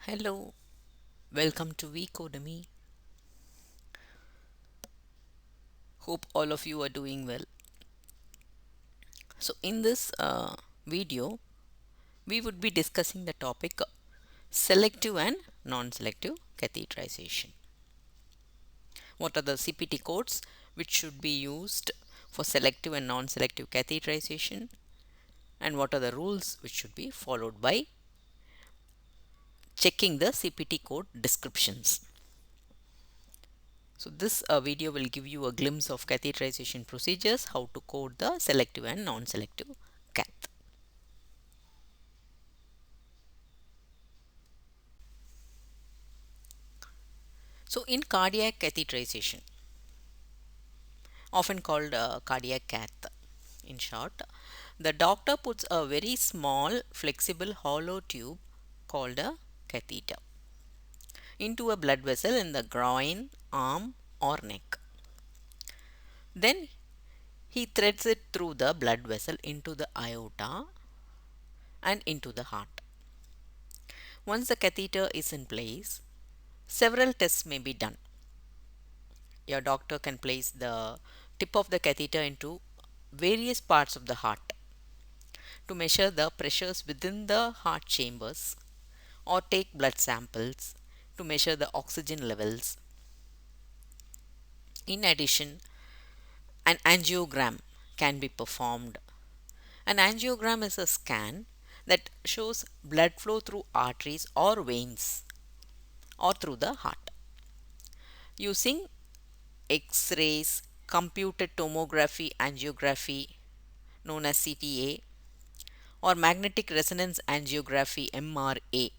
Hello, welcome to Vcodemy. Hope all of you are doing well. So, in this video, we would be discussing the topic selective and non-selective catheterization. What are the CPT codes which should be used for selective and non-selective catheterization, and what are the rules which should be followed by checking the CPT code descriptions. So this video will give you a glimpse of catheterization procedures, how to code the selective and non-selective cath. So in cardiac catheterization, often called cardiac cath in short, the doctor puts a very small flexible hollow tube called a catheter into a blood vessel in the groin, arm or neck. Then he threads it through the blood vessel into the aorta and into the heart. Once the catheter is in place, several tests may be done. Your doctor can place the tip of the catheter into various parts of the heart to measure the pressures within the heart chambers or take blood samples to measure the oxygen levels. In addition, an angiogram can be performed. An angiogram is a scan that shows blood flow through arteries or veins or through the heart. Using X-rays, computed tomography angiography known as CTA, or magnetic resonance angiography MRA.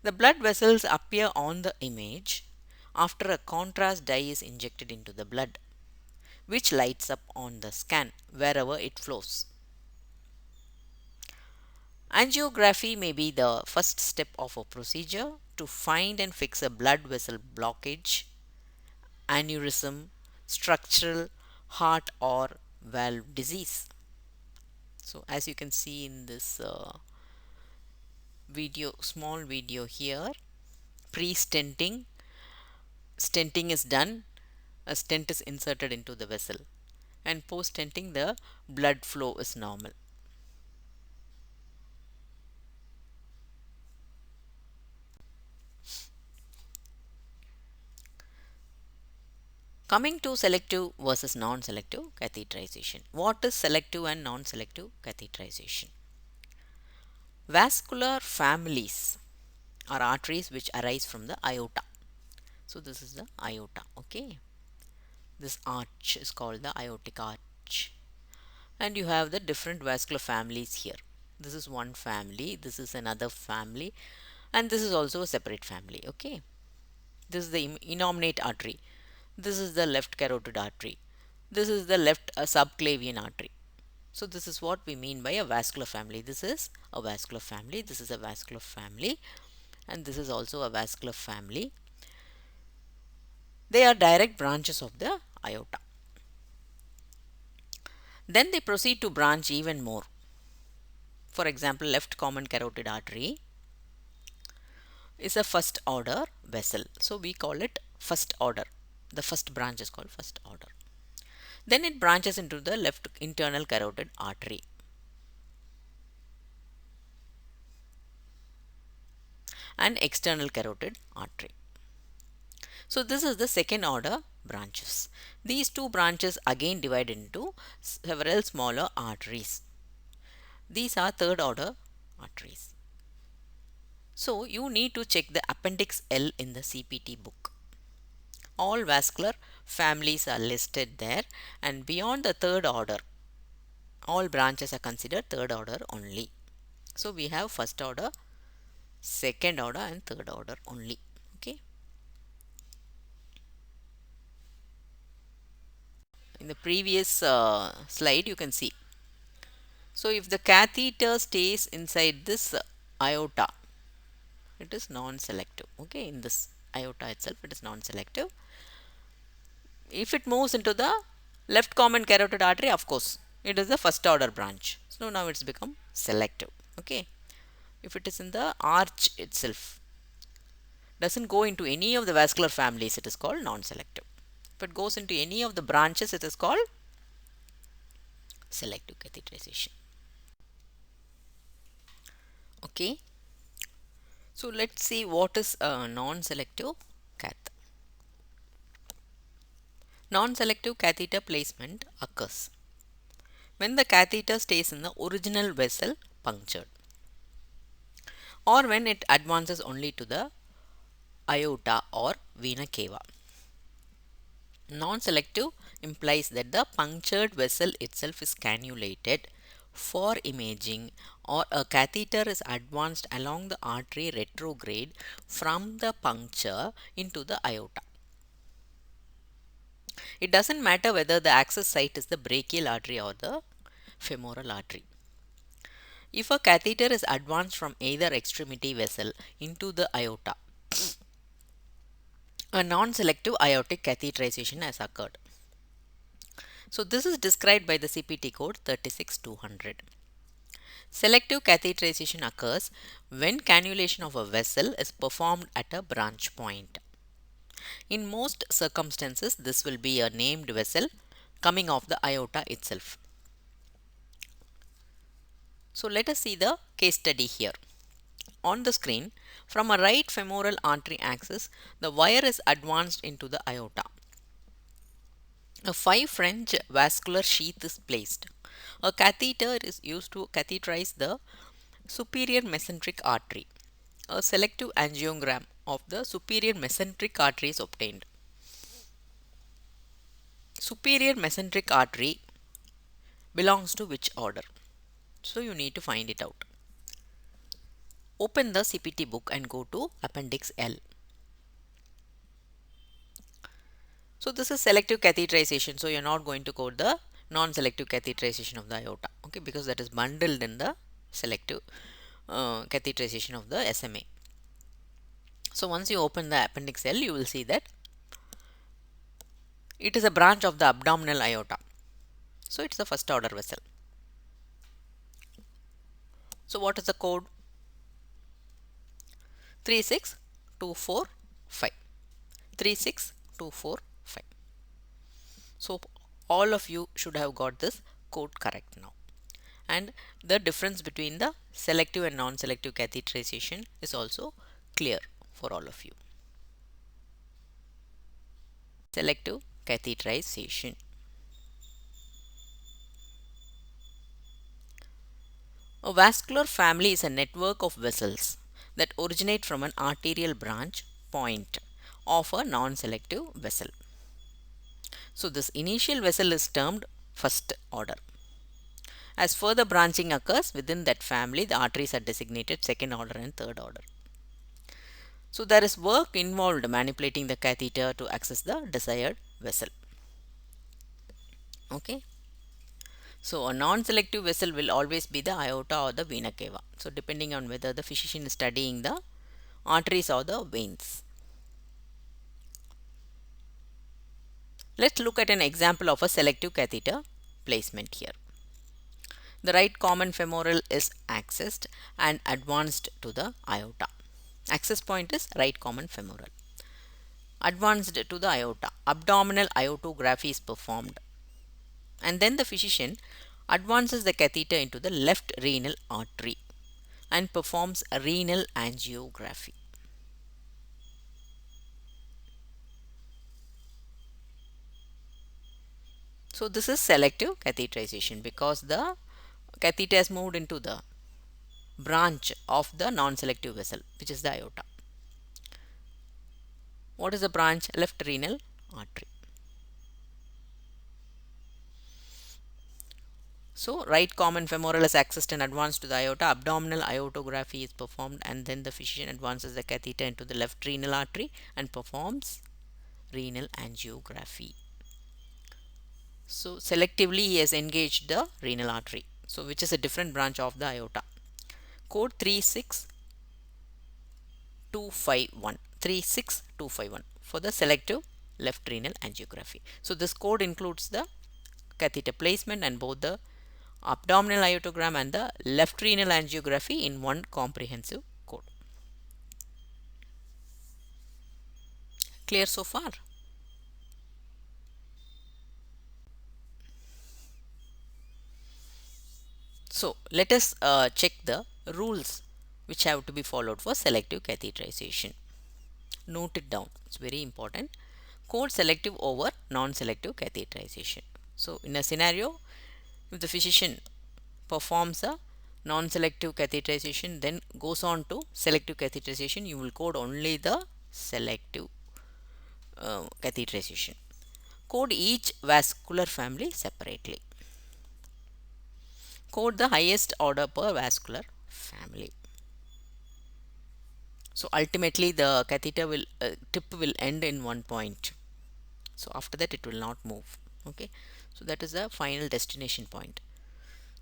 The blood vessels appear on the image after a contrast dye is injected into the blood, which lights up on the scan wherever it flows. Angiography may be the first step of a procedure to find and fix a blood vessel blockage, aneurysm, structural, heart or valve disease. So as you can see in this small video here, pre-stenting, stenting is done, a stent is inserted into the vessel, and post-stenting the blood flow is normal. Coming to selective versus non-selective catheterization. What is selective and non-selective catheterization? Vascular families are arteries which arise from the aorta. So this is the aorta, okay? This arch is called the aortic arch. And you have the different vascular families here. This is one family, this is another family, and this is also a separate family, okay? This is the innominate artery. This is the left carotid artery. This is the left subclavian artery. So this is what we mean by a vascular family. This is a vascular family. This is a vascular family. And this is also a vascular family. They are direct branches of the aorta. Then they proceed to branch even more. For example, left common carotid artery is a first order vessel. So we call it first order. The first branch is called first order. Then it branches into the left internal carotid artery. And external carotid artery. So this is the second order branches. These two branches again divide into several smaller arteries. These are third order arteries. So you need to check the appendix L in the CPT book. All vascular families are listed there, and beyond the third order, all branches are considered third order only. So we have first order, second order and third order only. Okay. In the previous slide you can see. So if the catheter stays inside this aorta, it is non-selective. Okay, in this aorta itself it is non-selective. If it moves into the left common carotid artery, of course it is the first order branch. So now it's become selective. Okay. if it is in the arch itself, doesn't go into any of the vascular families, it is called non-selective. If it goes into any of the branches, it is called selective catheterization. Okay, so let's see what is a non-selective cath. Non-selective catheter placement occurs when the catheter stays in the original vessel punctured, or when it advances only to the aorta or vena cava. Non-selective implies that the punctured vessel itself is cannulated for imaging, or a catheter is advanced along the artery retrograde from the puncture into the aorta. It doesn't matter whether the access site is the brachial artery or the femoral artery. If a catheter is advanced from either extremity vessel into the aorta, a non-selective aortic catheterization has occurred. So this is described by the CPT code 36200. Selective catheterization occurs when cannulation of a vessel is performed at a branch point. In most circumstances, this will be a named vessel coming off the aorta itself. So let us see the case study here. On the screen, from a right femoral artery axis, the wire is advanced into the aorta. A 5 French vascular sheath is placed. A catheter is used to catheterize the superior mesenteric artery. A selective angiogram of the superior mesenteric artery is obtained. Superior mesenteric artery belongs to which order? So you need to find it out. Open the CPT book and go to Appendix L. So this is selective catheterization. So you're not going to code the non-selective catheterization of the aorta, okay, because that is bundled in the selective catheterization of the SMA. So once you open the Appendix L, you will see that it is a branch of the abdominal aorta. So it's the first order vessel. So what is the code? 36245. 36245. So all of you should have got this code correct now. And the difference between the selective and non-selective catheterization is also clear for all of you. Selective catheterization. A vascular family is a network of vessels that originate from an arterial branch point of a non-selective vessel. So this initial vessel is termed first order. As further branching occurs within that family, the arteries are designated second order and third order. So there is work involved manipulating the catheter to access the desired vessel. Okay. So a non-selective vessel will always be the aorta or the vena cava. So depending on whether the physician is studying the arteries or the veins. Let's look at an example of a selective catheter placement here. The right common femoral is accessed and advanced to the aorta. Access point is right common femoral. Advanced to the aorta. Abdominal aortography is performed. And then the physician advances the catheter into the left renal artery and performs a renal angiography. So this is selective catheterization because the catheter has moved into the branch of the non-selective vessel, which is the aorta. What is the branch? Left renal artery. So right common femoral is accessed and advanced to the aorta. Abdominal aortography is performed, and then the physician advances the catheter into the left renal artery and performs renal angiography. So selectively he has engaged the renal artery, so which is a different branch of the aorta. Code 36251. 36251 for the selective left renal angiography. So this code includes the catheter placement and both the abdominal iotogram and the left renal angiography in one comprehensive code. Clear so far? So let us check the rules which have to be followed for selective catheterization. Note it down, it's very important. Code selective over non-selective catheterization. So in a scenario, if the physician performs a non-selective catheterization then goes on to selective catheterization, you will code only the selective catheterization. Code each vascular family separately. Code the highest order per vascular family. So ultimately the catheter will tip will end in one point. So after that it will not move. Okay. So that is the final destination point.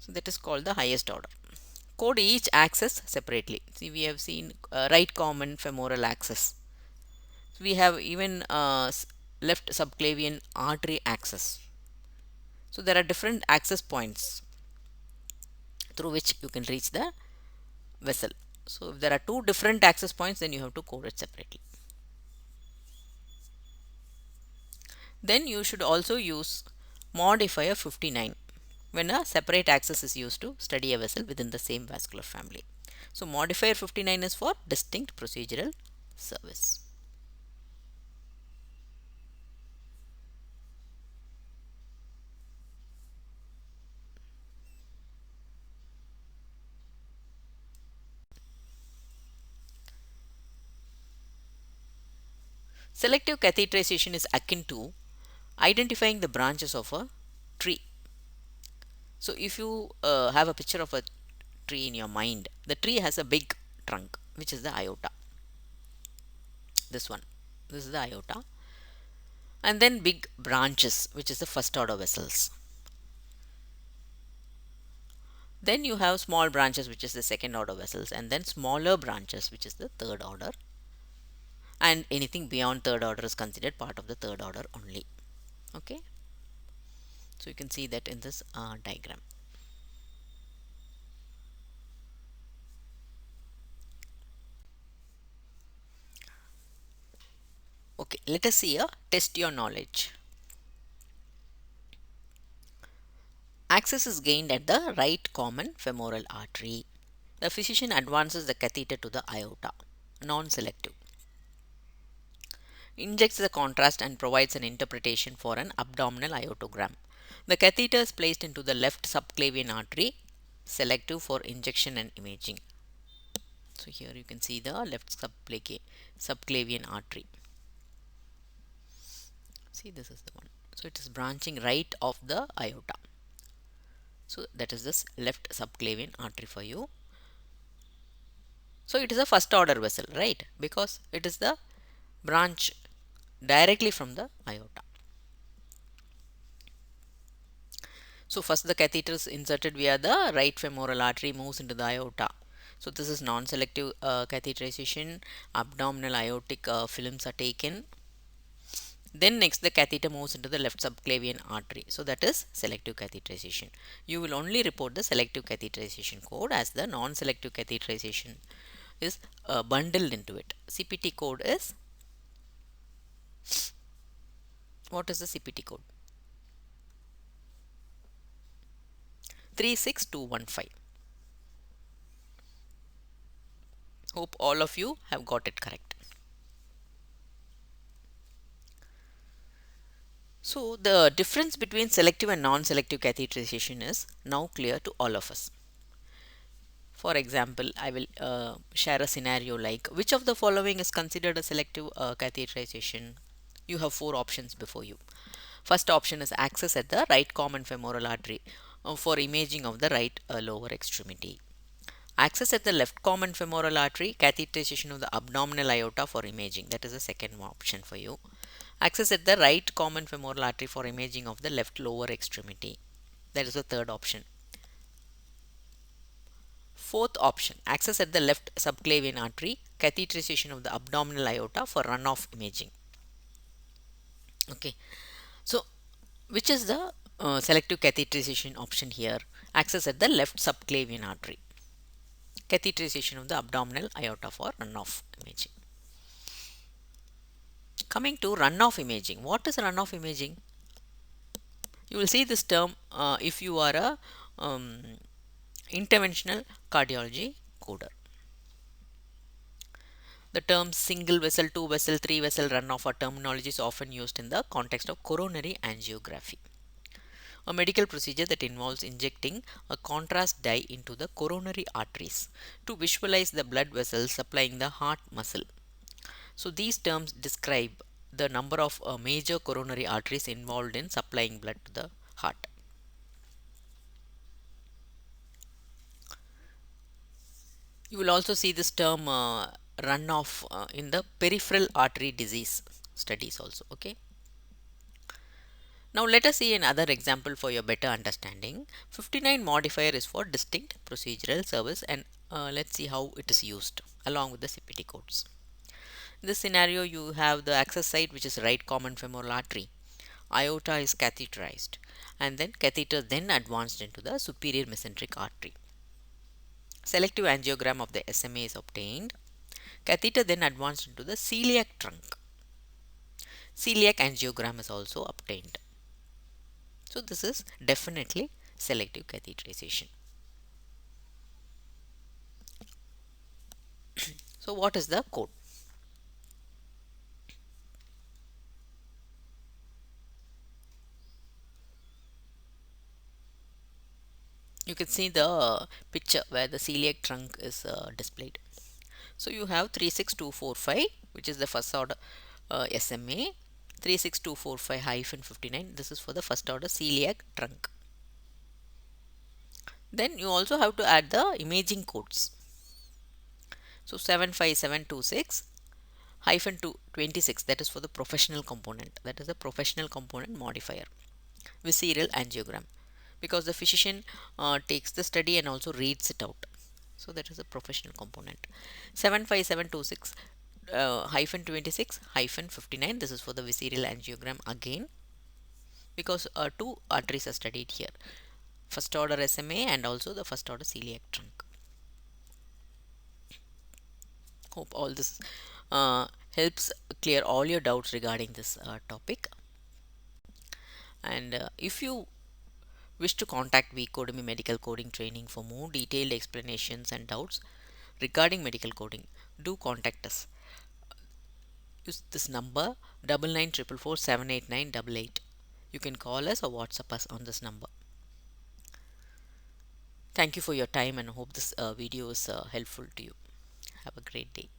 So that is called the highest order. Code each axis separately. See, we have seen right common femoral axis. We have even left subclavian artery axis. So there are different access points through which you can reach the vessel. So if there are two different access points, then you have to code it separately. Then you should also use modifier 59 when a separate axis is used to study a vessel within the same vascular family. So modifier 59 is for distinct procedural service. Selective catheterization is akin to identifying the branches of a tree. So if you have a picture of a tree in your mind, the tree has a big trunk which is the aorta. This one, this is the aorta, and then big branches which is the first order vessels. Then you have small branches which is the second order vessels, and then smaller branches which is the third order, and anything beyond third order is considered part of the third order only. Okay, so you can see that in this diagram. Okay, let us see a test your knowledge. Access is gained at the right common femoral artery. The physician advances the catheter to the aorta, non-selective, injects the contrast and provides an interpretation for an abdominal aortogram. The catheter is placed into the left subclavian artery, selective for injection and imaging. So here you can see the left subclavian artery. See, this is the one. So it is branching right of the aorta. So that is this left subclavian artery for you. So it is a first order vessel, right? Because it is the branch directly from the aorta. So first the catheter is inserted via the right femoral artery, moves into the aorta. So this is non-selective catheterization. Abdominal aortic films are taken. Then next the catheter moves into the left subclavian artery. So that is selective catheterization. You will only report the selective catheterization code, as the non-selective catheterization is bundled into it. CPT code is, what is the CPT code? 36215. Hope all of you have got it correct. So the difference between selective and non-selective catheterization is now clear to all of us. For example, I will share a scenario like, which of the following is considered a selective catheterization? You have four options before you. First option is access at the right common femoral artery for imaging of the right lower extremity. Access at the left common femoral artery, catheterization of the abdominal aorta for imaging. That is the second option for you. Access at the right common femoral artery for imaging of the left lower extremity. That is the third option. Fourth option, access at the left subclavian artery, catheterization of the abdominal aorta for runoff imaging. Okay, so which is the selective catheterization option here. Access at the left subclavian artery. Catheterization of the abdominal aorta for runoff imaging. Coming to runoff imaging. What is runoff imaging? You will see this term if you are a interventional cardiology coder. The terms single vessel, two vessel, three vessel runoff are terminologies often used in the context of coronary angiography, a medical procedure that involves injecting a contrast dye into the coronary arteries to visualize the blood vessels supplying the heart muscle. So these terms describe the number of major coronary arteries involved in supplying blood to the heart. You will also see this term runoff in the peripheral artery disease studies also. Okay. Now let us see another example for your better understanding. 59 modifier is for distinct procedural service, and let's see how it is used along with the CPT codes. In this scenario, you have the access site, which is right common femoral artery. Aorta is catheterized, and then catheter then advanced into the superior mesenteric artery. Selective angiogram of the SMA is obtained. Catheter then advanced into the celiac trunk. Celiac angiogram is also obtained. So this is definitely selective catheterization. So what is the code? You can see the picture where the celiac trunk is displayed. So you have 36245, which is the first order SMA. 36245-59, this is for the first order celiac trunk. Then you also have to add the imaging codes. So 75726 hyphen 26, that is for the professional component, that is the professional component modifier. Visceral angiogram, because the physician takes the study and also reads it out, so that is a professional component. 75726 hyphen 26 hyphen 59, this is for the visceral angiogram again, because two arteries are studied here, first order SMA and also the first order celiac trunk. Hope all this helps clear all your doubts regarding this topic. And if you wish to contact vCodemy Medical Coding Training for more detailed explanations and doubts regarding medical coding, do contact us. Use this number 9944478988. You can call us or WhatsApp us on this number. Thank you for your time and hope this video is helpful to you. Have a great day.